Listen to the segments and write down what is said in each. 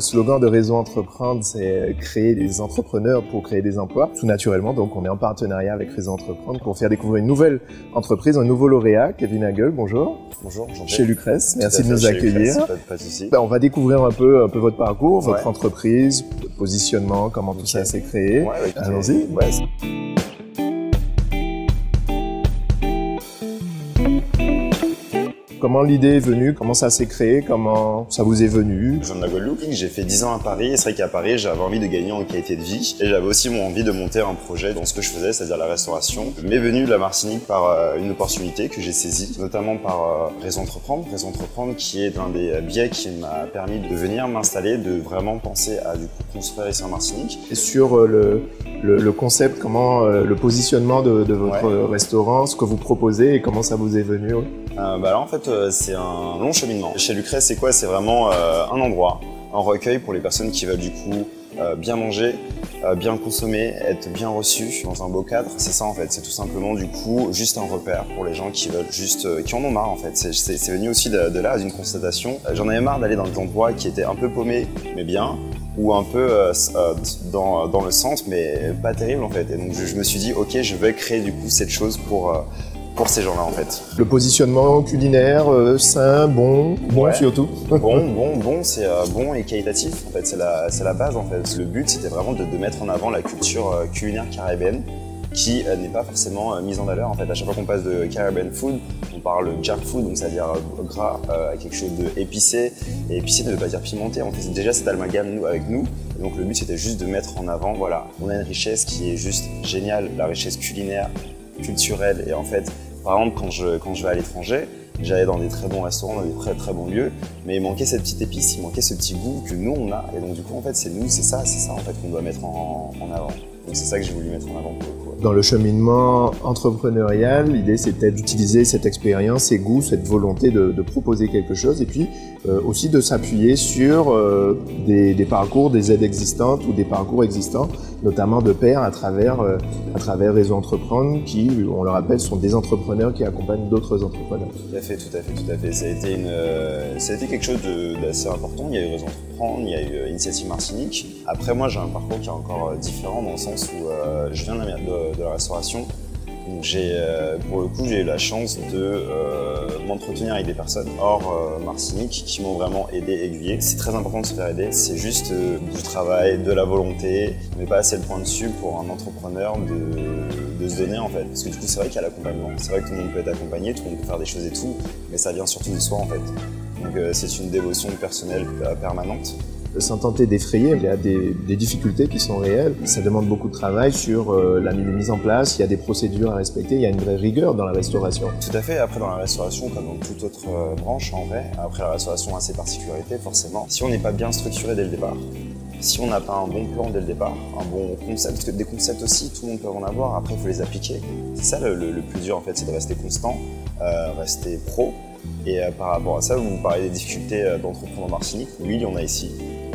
slogan de Réseau Entreprendre, c'est créer des entrepreneurs pour créer des emplois. Tout naturellement, donc on est en partenariat avec Réseau Entreprendre pour faire découvrir une nouvelle entreprise, un nouveau lauréat, Kevin Hagel, bonjour. Bonjour, chez Lucrèce, merci de nous accueillir. Pas de souci. On va découvrir un peu votre parcours, votre entreprise, votre positionnement, comment tout ça s'est créé. Ouais, allons-y. Comment l'idée est venue? Comment ça s'est créé? Comment ça vous est venu? Je viens de la Guadeloupe, j'ai fait 10 ans à Paris et c'est vrai qu'à Paris j'avais envie de gagner en qualité de vie et j'avais aussi envie de monter un projet dans ce que je faisais, c'est-à-dire la restauration. M'est venue la Martinique par une opportunité que j'ai saisie, notamment par Réseau Entreprendre. Réseau Entreprendre qui est l'un des biais qui m'a permis de venir m'installer, de vraiment penser à du coup construire ici en Martinique. Et sur le concept, comment le positionnement de votre restaurant, ce que vous proposez et comment ça vous est venu? Là en fait c'est un long cheminement. Chez Lucrèce c'est quoi? C'est vraiment un endroit, un recueil pour les personnes qui veulent du coup bien manger, bien consommer, être bien reçus dans un beau cadre. C'est ça en fait, c'est tout simplement du coup juste un repère pour les gens qui veulent juste, qui en ont marre en fait. C'est venu aussi de là, d'une constatation. J'en avais marre d'aller dans des endroits qui étaient un peu paumés mais bien, ou un peu dans le centre mais pas terrible en fait. Et donc je me suis dit ok, je vais créer du coup cette chose pour ces gens-là en fait. Le positionnement culinaire, sain, bon surtout. Bon, c'est bon et qualitatif en fait, c'est la base en fait. Le but c'était vraiment de mettre en avant la culture culinaire caribéenne qui n'est pas forcément mise en valeur en fait. À chaque fois qu'on passe de Caribbean food, on parle jerk food, donc c'est-à-dire gras à quelque chose de épicé. Et épicé ne veut pas dire pimenté, on fait déjà cet amalgame avec nous. Et donc le but c'était juste de mettre en avant, voilà, on a une richesse qui est juste géniale, la richesse culinaire, culturelle. Et en fait, par exemple, quand je vais à l'étranger, j'allais dans des très bons restaurants, dans des très bons lieux, mais il manquait cette petite épice, il manquait ce petit goût que nous on a. Et donc du coup en fait c'est ça en fait qu'on doit mettre en avant. Donc c'est ça que j'ai voulu mettre en avant pour le coup. Dans le cheminement entrepreneurial, l'idée c'était d'utiliser cette expérience, ces goûts, cette volonté de proposer quelque chose et puis aussi de s'appuyer sur des parcours, des aides existantes ou des parcours existants, notamment de pairs à travers Réseau Entreprendre qui, on le rappelle, sont des entrepreneurs qui accompagnent d'autres entrepreneurs. Tout à fait. Ça a été quelque chose d'assez important. Il y a eu Réseau Entreprendre, il y a eu Initiative Martinique. Après moi j'ai un parcours qui est encore différent dans le sens où je viens de la restauration. Donc pour le coup, j'ai eu la chance de m'entretenir avec des personnes hors Martinique qui m'ont vraiment aidé, aiguillé. C'est très important de se faire aider, c'est juste du travail, de la volonté, mais pas assez le point dessus pour un entrepreneur de se donner en fait. Parce que du coup, c'est vrai qu'il y a l'accompagnement. C'est vrai que tout le monde peut être accompagné, tout le monde peut faire des choses et tout, mais ça vient surtout de soi en fait. Donc c'est une dévotion personnelle permanente. Sans tenter d'effrayer, il y a des difficultés qui sont réelles. Ça demande beaucoup de travail sur la mise en place, il y a des procédures à respecter, il y a une vraie rigueur dans la restauration. Tout à fait, après dans la restauration, comme dans toute autre branche en vrai, après la restauration a ses particularités forcément. Si on n'est pas bien structuré dès le départ, si on n'a pas un bon plan dès le départ, un bon concept, parce que des concepts aussi, tout le monde peut en avoir, après il faut les appliquer. C'est ça le plus dur en fait, c'est de rester constant, rester pro. Et par rapport à ça, vous parlez des difficultés d'entreprendre en Martinique, oui, il y en a ici.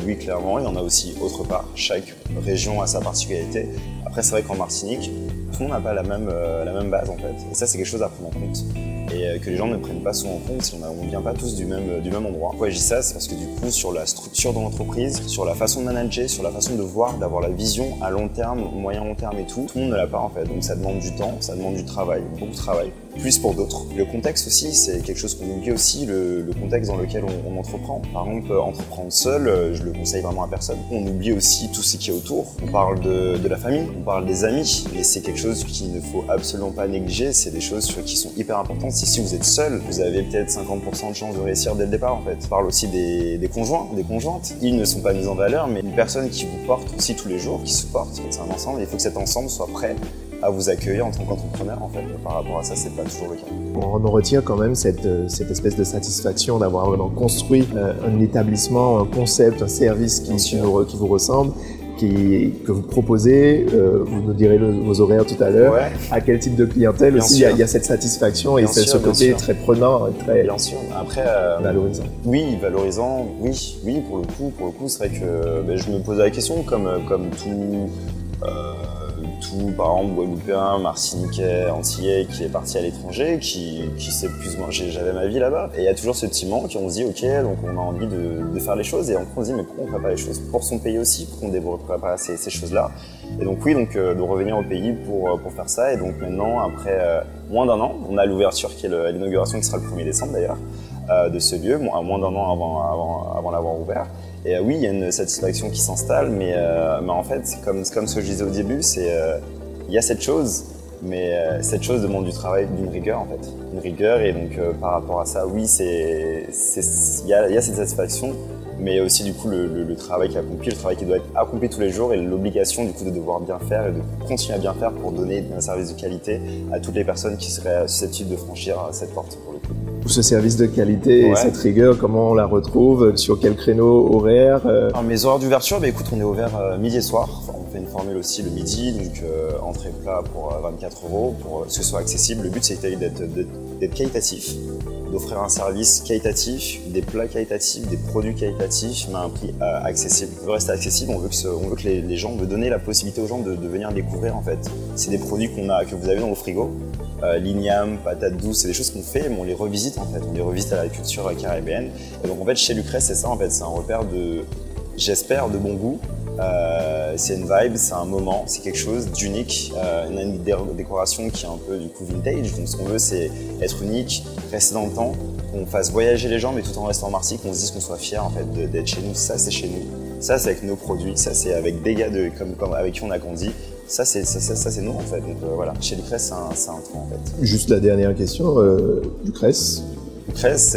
Oui, clairement, il y en a aussi autre part. Chaque région a sa particularité. Après, c'est vrai qu'en Martinique, tout le monde n'a pas la même base en fait. Et ça, c'est quelque chose à prendre en compte. Et que les gens ne prennent pas souvent en compte si on ne vient pas tous du même endroit. Pourquoi je dis ça? C'est parce que du coup, sur la structure de l'entreprise, sur la façon de manager, sur la façon de voir, d'avoir la vision à long terme, moyen long terme et tout le monde ne l'a pas en fait. Donc ça demande du temps, ça demande du travail, beaucoup de travail. Plus pour d'autres. Le contexte aussi, c'est quelque chose qu'on oublie aussi, le contexte dans lequel on entreprend. Par exemple, entreprendre seul, je le conseille vraiment à personne. On oublie aussi tout ce qui est autour. On parle de la famille, on parle des amis, mais c'est quelque chose qu'il ne faut absolument pas négliger. C'est des choses qui sont hyper importantes. Si vous êtes seul, vous avez peut-être 50% de chance de réussir dès le départ en fait. On parle aussi des conjoints, des conjointes. Ils ne sont pas mis en valeur, mais une personne qui vous porte aussi tous les jours, qui supporte, c'est un ensemble. Il faut que cet ensemble soit prêt à vous accueillir en tant qu'entrepreneur en fait. Et par rapport à ça, c'est pas toujours le cas. On en retire quand même cette espèce de satisfaction d'avoir vraiment construit un établissement, un concept, un service qui vous ressemble, que vous proposez, vous nous direz vos horaires tout à l'heure, à quel type de clientèle bien aussi, il y a cette satisfaction et ce côté très prenant et très Après, valorisant. Oui, valorisant, oui, pour le coup, c'est vrai que je me posais la question comme tout, par exemple, Guadeloupéen, Martiniquais, Antillais, qui est parti à l'étranger, qui sait plus ou moins, j'avais ma vie là-bas. Et il y a toujours ce petit manque, et on se dit, ok, donc on a envie de faire les choses, et on se dit, mais pourquoi on ne fait pas les choses pour son pays aussi, pourquoi on ne développe pas ces choses-là. Et donc oui, de revenir au pays pour faire ça, et donc maintenant, après moins d'un an, on a l'ouverture, qui est l'inauguration, qui sera le 1er décembre d'ailleurs, de ce lieu, moins d'un an avant l'avoir ouvert. Et oui, il y a une satisfaction qui s'installe, mais en fait, comme ce que je disais au début, il y a cette chose, mais cette chose demande du travail, d'une rigueur en fait. Une rigueur, et donc par rapport à ça, oui, il y a cette satisfaction, mais aussi du coup le travail qui est accompli, le travail qui doit être accompli tous les jours, et l'obligation du coup de devoir bien faire et de continuer à bien faire pour donner un service de qualité à toutes les personnes qui seraient susceptibles de franchir cette porte pour le coup. Ce service de qualité et cette rigueur, comment on la retrouve? Sur quel créneau horaire? Alors, mes horaires d'ouverture, bah, écoute, on est ouvert midi et soir. Enfin, on fait une formule aussi le midi, donc entrée plat pour 24 € pour que ce soit accessible. Le but, c'est d'être qualitatif, d'offrir un service qualitatif, des plats qualitatifs, des produits qualitatifs, mais à un prix accessible. On veut rester accessible, on veut que les gens, on veut donner la possibilité aux gens de venir découvrir en fait. C'est des produits que vous avez dans vos frigos. L'igname, patates douces, c'est des choses qu'on fait, mais on les revisite en fait. On les revisite à la culture caribéenne. Et donc en fait, chez Lucrèce, c'est ça en fait. C'est un repère j'espère, de bon goût. C'est une vibe, c'est un moment, c'est quelque chose d'unique. On a une décoration qui est un peu du coup vintage. Donc ce qu'on veut, c'est être unique, rester dans le temps, qu'on fasse voyager les gens, mais tout en restant en Martinique, qu'on se dise qu'on soit fiers en fait d'être chez nous. Ça, c'est chez nous. Ça, c'est avec nos produits. Ça, c'est avec des gars comme avec qui on a grandi. Ça, c'est nous en fait. Donc voilà, chez Lucrèce, c'est un tronc en fait. Juste la dernière question, Lucrèce. Lucrèce,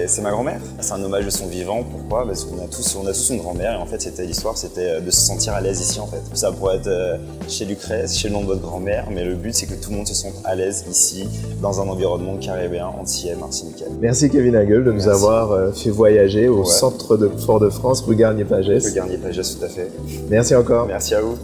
c'est ma grand-mère. C'est un hommage de son vivant. Pourquoi? Parce qu'on a tous une grand-mère, et en fait, l'histoire, c'était de se sentir à l'aise ici en fait. Ça pourrait être chez Lucrèce, chez le nom de votre grand-mère, mais le but, c'est que tout le monde se sente à l'aise ici, dans un environnement caribéen, antillais, martiniquais. Merci Kevin Hagel de nous avoir fait voyager au centre de Fort-de-France, rue Garnier-Pagès. Rue Garnier-Pagès, tout à fait. Merci encore. Merci à vous.